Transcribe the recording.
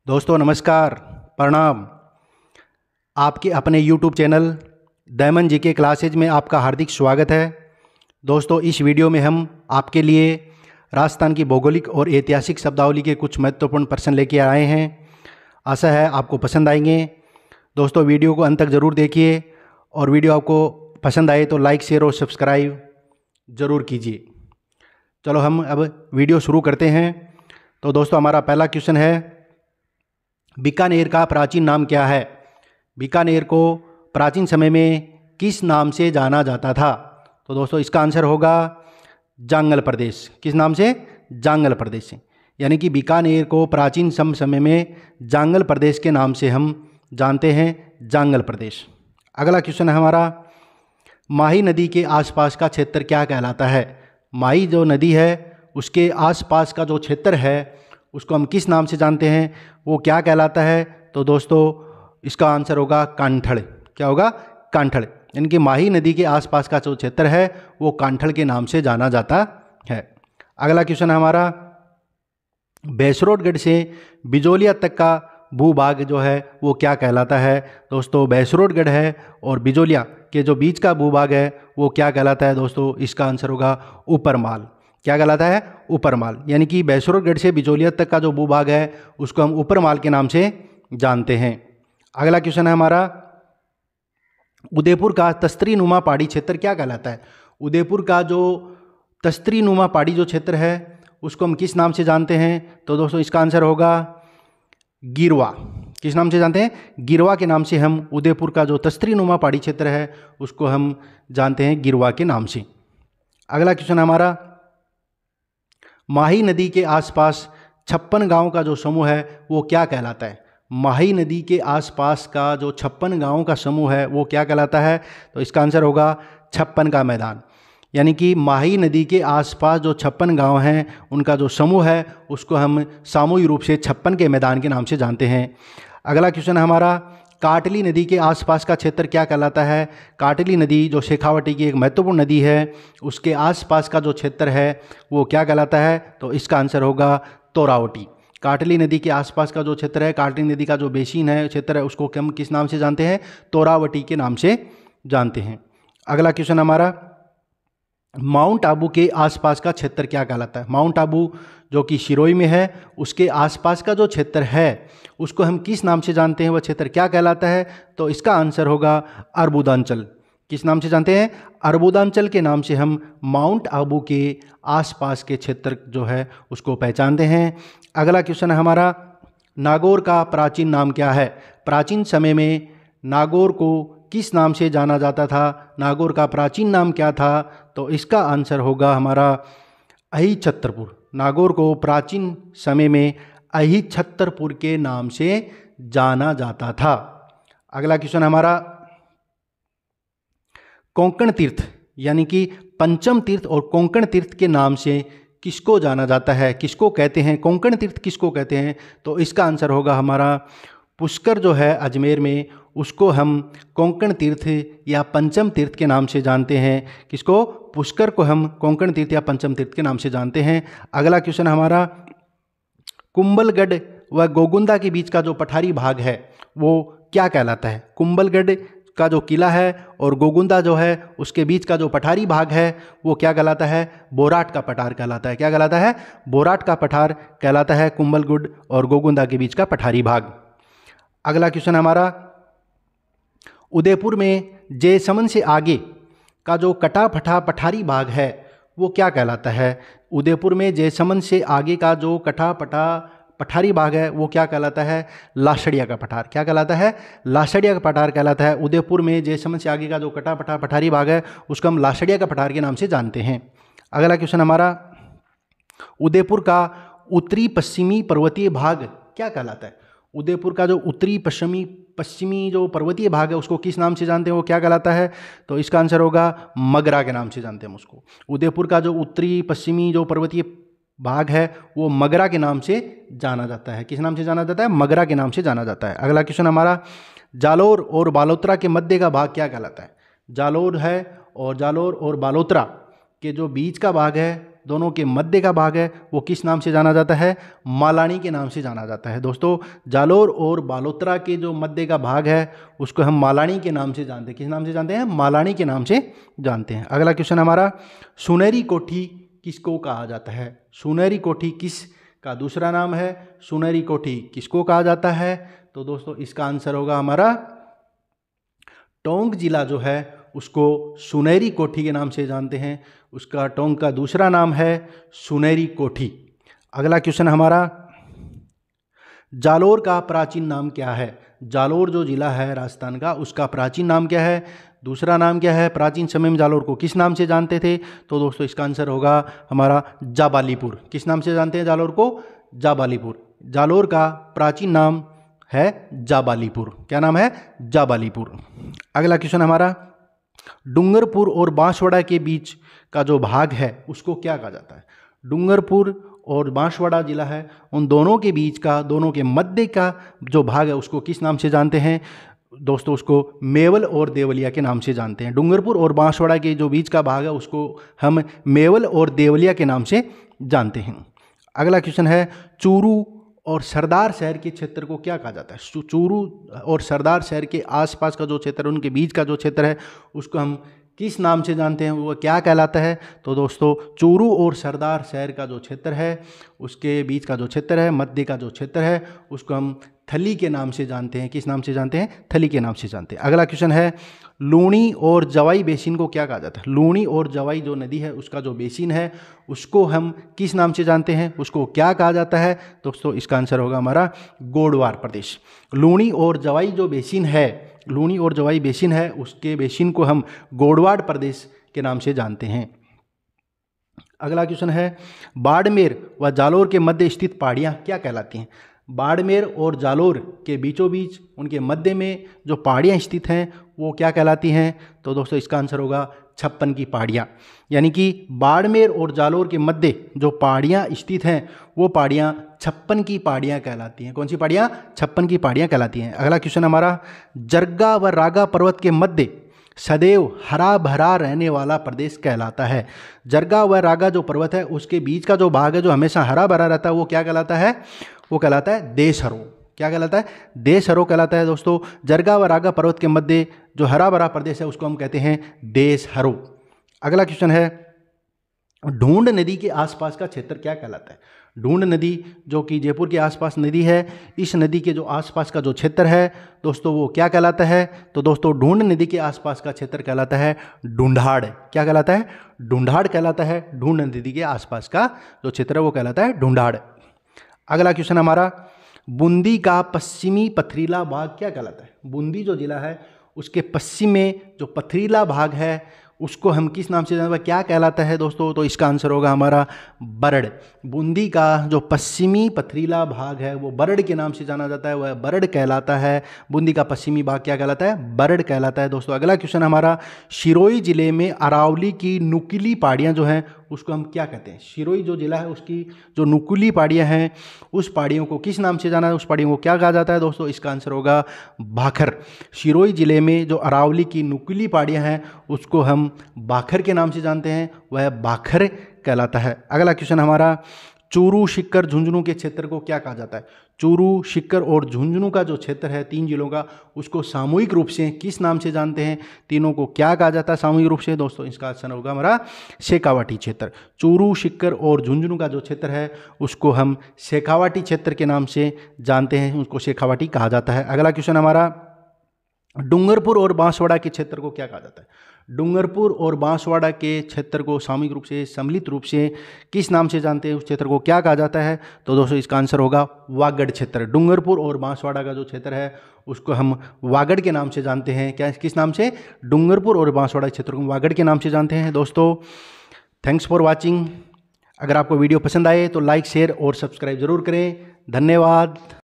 दोस्तों नमस्कार, प्रणाम। आपके अपने YouTube channel diamond GK classes में आपका हार्दिक स्वागत है। दोस्तों इस वीडियो में हम आपके लिए राजस्थान की भौगोलिक और ऐतिहासिक शब्दावली के कुछ महत्वपूर्ण प्रश्न लेके आए हैं। आशा है आपको पसंद आएंगे। दोस्तों वीडियो को अंत तक ज़रूर देखिए और वीडियो आपको पसंद आए तो लाइक, शेयर और सब्सक्राइब ज़रूर कीजिए। चलो हम अब वीडियो शुरू करते हैं। तो दोस्तों हमारा पहला क्वेश्चन है, बीकानेर का प्राचीन नाम क्या है? बीकानेर को प्राचीन समय में किस नाम से जाना जाता था? तो दोस्तों इसका आंसर होगा जांगल प्रदेश। किस नाम से? जांगल प्रदेश से। यानी कि बीकानेर को प्राचीन समय में जांगल प्रदेश के नाम से हम जानते हैं, जांगल प्रदेश। अगला क्वेश्चन है हमारा, माही नदी के आसपास का क्षेत्र क्या कहलाता है? माही जो नदी है उसके आसपास का जो क्षेत्र है उसको हम किस नाम से जानते हैं, वो क्या कहलाता है? तो दोस्तों इसका आंसर होगा कांठड़। क्या होगा? कांठड़। यानी कि माही नदी के आसपास का जो क्षेत्र है वो कांठड़ के नाम से जाना जाता है। अगला क्वेश्चन है हमारा, भैंसरोडगढ़ से बिजोलिया तक का भूभाग जो है वो क्या कहलाता है? दोस्तों भैंसरोडगढ़ है और बिजोलिया के जो बीच का भूभाग है वो क्या कहलाता है? दोस्तों इसका आंसर होगा ऊपरमाल। क्या कहलाता है? ऊपरमाल। यानी कि भैंसरोडगढ़ से बिजोलिया तक का जो भूभाग है उसको हम ऊपरमाल के नाम से जानते हैं। अगला क्वेश्चन है हमारा, उदयपुर का तस्तरी नुमा पहाड़ी क्षेत्र क्या कहलाता है? उदयपुर का जो तस्तरी नुमा पहाड़ी जो क्षेत्र है उसको हम किस नाम से जानते हैं? तो दोस्तों इसका आंसर होगा गिरवा। किस नाम से जानते हैं? गिरवा के नाम से हम उदयपुर का जो तस्तरी नुमा पहाड़ी क्षेत्र है उसको हम जानते हैं गिरवा के नाम से। अगला क्वेश्चन हमारा, माही नदी के आसपास 56 गांव का जो समूह है वो क्या कहलाता है? माही नदी के आसपास का जो 56 गांवों का समूह है वो क्या कहलाता है? तो इसका आंसर होगा 56 का मैदान। यानी कि माही नदी के आसपास जो 56 गांव हैं उनका जो समूह है उसको हम सामूहिक रूप से 56 के मैदान के नाम से जानते हैं। अगला क्वेश्चन है हमारा, काटली नदी के आसपास का क्षेत्र क्या कहलाता है? काटली नदी जो शेखावटी की एक महत्वपूर्ण नदी है उसके आसपास का जो क्षेत्र है वो क्या कहलाता है? तो इसका आंसर होगा तोरावटी। काटली नदी के आसपास का जो क्षेत्र है, काटली नदी का जो बेसिन है, क्षेत्र है, उसको हम किस नाम से जानते हैं? तोरावटी के नाम से जानते हैं। अगला क्वेश्चन हमारा, माउंट आबू के आसपास का क्षेत्र क्या कहलाता है? माउंट आबू जो कि सिरोही में है उसके आसपास का जो क्षेत्र है उसको हम किस नाम से जानते हैं? वह क्षेत्र क्या कहलाता है? तो इसका आंसर होगा अर्बुदांचल। किस नाम से जानते हैं? अर्बुदांचल के नाम से हम माउंट आबू के आसपास के क्षेत्र जो है उसको पहचानते हैं। अगला क्वेश्चन है हमारा, नागौर का प्राचीन नाम क्या है? प्राचीन समय में नागौर को किस नाम से जाना जाता था? नागौर का प्राचीन नाम क्या था? तो इसका आंसर होगा हमारा अहिछत्रपुर। नागौर को प्राचीन समय में अहिछत्रपुर के नाम से जाना जाता था। अगला क्वेश्चन हमारा, कोंकण तीर्थ यानी कि पंचम तीर्थ और कोंकण तीर्थ के नाम से किसको जाना जाता है? किसको कहते हैं? कोंकण तीर्थ किसको कहते हैं? तो इसका आंसर होगा हमारा पुष्कर जो है अजमेर में, उसको हम कोंकण तीर्थ या पंचम तीर्थ के नाम से जानते हैं। किसको? पुष्कर को हम कोंकण तीर्थ या पंचम तीर्थ के नाम से जानते हैं। अगला क्वेश्चन हमारा, कुंभलगढ़ व गोगुंदा के बीच का जो पठारी भाग है वो क्या कहलाता है? कुंभलगढ़ का जो किला है और गोगुंदा जो है उसके बीच का जो पठारी भाग है वो क्या कहलाता है? बोराट का पठार कहलाता है। क्या कहलाता है? बोराट का पठार कहलाता है कुंभलगढ़ और गोगुंदा के बीच का पठारी भाग। अगला क्वेश्चन हमारा, उदयपुर में जयसमन से आगे का जो कटा फटा पठारी भाग है वो क्या कहलाता है? उदयपुर में जयसमन से आगे का जो कटा फटा पठारी भाग है वो क्या कहलाता है? लासड़िया का पठार। क्या कहलाता है? लासड़िया का पठार कहलाता है। उदयपुर में जयसमन से आगे का जो कटा फटा पठारी भाग है उसको हम लासड़िया का पठार के नाम से जानते हैं। अगला क्वेश्चन हमारा, उदयपुर का उत्तरी पश्चिमी पर्वतीय भाग क्या कहलाता है? उदयपुर का जो उत्तरी पश्चिमी जो पर्वतीय भाग है उसको किस नाम से जानते हैं? वो क्या कहलाता है? तो इसका आंसर होगा मगरा के नाम से जानते हैं हम उसको। उदयपुर का जो उत्तरी पश्चिमी जो पर्वतीय भाग है वो मगरा के नाम से जाना जाता है। किस नाम से जाना जाता है? मगरा के नाम से जाना जाता है। अगला क्वेश्चन हमारा, जालोर और बालोतरा के मध्य का भाग क्या कहलाता है? जालोर और बालोतरा के जो बीच का भाग है दोनों के मध्य का भाग है वो किस नाम से जाना जाता है? मालानी के नाम से जाना जाता है। दोस्तों जालोर और बालोतरा के जो मध्य का भाग है उसको हम मालानी के नाम से जानते हैं। किस नाम से जानते हैं? मालानी के नाम से जानते हैं। अगला क्वेश्चन हमारा, सुनहरी कोठी किसको कहा जाता है? सुनहरी कोठी किस का दूसरा नाम है? सुनहरी कोठी किसको कहा जाता है? तो दोस्तों इसका आंसर होगा हमारा टोंक जिला जो है उसको सुनहरी कोठी के नाम से जानते हैं। उसका टोंक का दूसरा नाम है सुनहरी कोठी। अगला क्वेश्चन हमारा, जालोर का प्राचीन नाम क्या है? जालोर जो जिला है राजस्थान का उसका प्राचीन नाम क्या है? दूसरा नाम क्या है? प्राचीन समय में जालोर को किस नाम से जानते थे? तो दोस्तों इसका आंसर होगा हमारा जाबालीपुर। किस नाम से जानते हैं जालोर को? जाबालीपुर। जालोर का प्राचीन नाम है जाबालीपुर। क्या नाम है? जाबालीपुर। अगला क्वेश्चन हमारा, डूंगरपुर और बांसवाड़ा के बीच का जो भाग है उसको क्या कहा जाता है? डूंगरपुर और बांसवाड़ा जिला है, उन दोनों के बीच का, दोनों के मध्य का जो भाग है उसको किस नाम से जानते हैं? दोस्तों उसको मेवल और देवलिया के नाम से जानते हैं। डूंगरपुर और बांसवाड़ा के जो बीच का भाग है उसको हम मेवल और देवलिया के नाम से जानते हैं। अगला क्वेश्चन है, चूरू और सरदार शहर के क्षेत्र को क्या कहा जाता है? चूरू और सरदार शहर के आसपास का जो क्षेत्र, उनके बीच का जो क्षेत्र है उसको हम किस नाम से जानते हैं? वो क्या कहलाता है? तो दोस्तों चूरू और सरदार शहर का जो क्षेत्र है उसके बीच का जो क्षेत्र है, मध्य का जो क्षेत्र है उसको हम थली के नाम से जानते हैं। किस नाम से जानते हैं? थली के नाम से जानते हैं। अगला क्वेश्चन है, लूणी और जवाई बेसिन को क्या कहा जाता है? लूणी और जवाई जो नदी है उसका जो बेसिन है उसको हम किस नाम से जानते हैं? उसको क्या कहा जाता है? दोस्तों इसका आंसर होगा हमारा गोडवार प्रदेश। लूणी और जवाई जो बेसिन है, लूणी और जवाई बेसिन है, उसके बेसिन को हम गोडवाड़ प्रदेश के नाम से जानते हैं। अगला क्वेश्चन है, बाड़मेर व जालोर के मध्य स्थित पहाड़ियाँ क्या कहलाती हैं? बाड़मेर और जालोर के बीचों बीच, उनके मध्य में जो पहाड़ियाँ स्थित हैं वो क्या कहलाती हैं? तो दोस्तों इसका आंसर होगा 56 की पहाड़ियाँ। यानी कि बाड़मेर और जालोर के मध्य जो पहाड़ियाँ स्थित हैं वो पहाड़ियाँ 56 की पहाड़ियाँ कहलाती हैं। कौन सी पहाड़ियाँ? 56 की पहाड़ियाँ कहलाती हैं। अगला क्वेश्चन हमारा, जरगा व रागा पर्वत के मध्य सदैव हरा भरा रहने वाला प्रदेश कहलाता है। जरगा व रागा जो पर्वत है उसके बीच का जो भाग है जो हमेशा हरा भरा रहता है वो क्या कहलाता है? वो कहलाता है देशहरो। क्या कहलाता है? देशहरो कहलाता है। दोस्तों जरगा व रागा पर्वत के मध्य जो हरा भरा प्रदेश है उसको हम कहते हैं देशहरो। अगला क्वेश्चन है, ढूंढ नदी के आसपास का क्षेत्र क्या कहलाता है? ढूंढ नदी जो कि जयपुर के आसपास नदी है, इस नदी के जो आसपास का जो क्षेत्र है दोस्तों वो क्या कहलाता है? तो दोस्तों ढूंढ नदी के आसपास का क्षेत्र कहलाता है ढूंढाड़। क्या कहलाता है? ढूंढाड़ कहलाता है। ढूंढ नदी के आसपास का जो क्षेत्र है वो कहलाता है ढूंढाड़। अगला क्वेश्चन हमारा, बूंदी का पश्चिमी पथरीला भाग क्या कहलाता है? बूंदी जो जिला है उसके पश्चिम में जो पथरीला भाग है उसको हम किस नाम से जानते हैं? क्या कहलाता है दोस्तों? तो इसका आंसर होगा हमारा बरड़। बूंदी का जो पश्चिमी पथरीला भाग है वो बरड़ के नाम से जाना जाता है, वह बरड़ कहलाता है। बूंदी का पश्चिमी भाग क्या कहलाता है? बरड़ कहलाता है। दोस्तों अगला क्वेश्चन हमारा, सिरोही जिले में अरावली की नुकीली पहाड़ियाँ जो हैं उसको हम क्या कहते हैं? सिरोही जो जिला है उसकी जो नुकीली पहाड़ियाँ हैं उस पहाड़ियों को किस नाम से जाना है? उस पहाड़ियों को क्या कहा जाता है? दोस्तों इसका आंसर होगा भाखर। सिरोही जिले में जो अरावली की नुकीली पहाड़ियाँ हैं उसको हम भाखर के नाम से जानते हैं, वह भाखर कहलाता है। अगला क्वेश्चन हमारा, चूरू, शिक्कर, झुंझुनू के क्षेत्र को क्या कहा जाता है? चूरू, शिक्कर और झुंझुनू का जो क्षेत्र है 3 जिलों का उसको सामूहिक रूप से किस नाम से जानते हैं? तीनों को क्या कहा जाता है सामूहिक रूप से? दोस्तों इसका आंसर होगा हमारा शेखावाटी क्षेत्र। चूरू, शिक्कर और झुंझुनू का जो क्षेत्र है उसको हम शेखावाटी क्षेत्र के नाम से जानते हैं, उसको शेखावाटी कहा जाता है। अगला क्वेश्चन हमारा, डूंगरपुर और बांसवाड़ा के क्षेत्र को क्या कहा जाता है? डूंगरपुर और बांसवाड़ा के क्षेत्र को सामूहिक रूप से, सम्मिलित रूप से किस नाम से जानते हैं? उस क्षेत्र को क्या कहा जाता है? तो दोस्तों इसका आंसर होगा वागड़ क्षेत्र। डूंगरपुर और बांसवाड़ा का जो क्षेत्र है उसको हम वागड़ के नाम से जानते हैं। क्या, किस नाम से? डूंगरपुर और बांसवाड़ा क्षेत्र को वागड़ के नाम से जानते हैं। दोस्तों थैंक्स फॉर वॉचिंग। अगर आपको वीडियो पसंद आए तो लाइक, शेयर और सब्सक्राइब जरूर करें। धन्यवाद।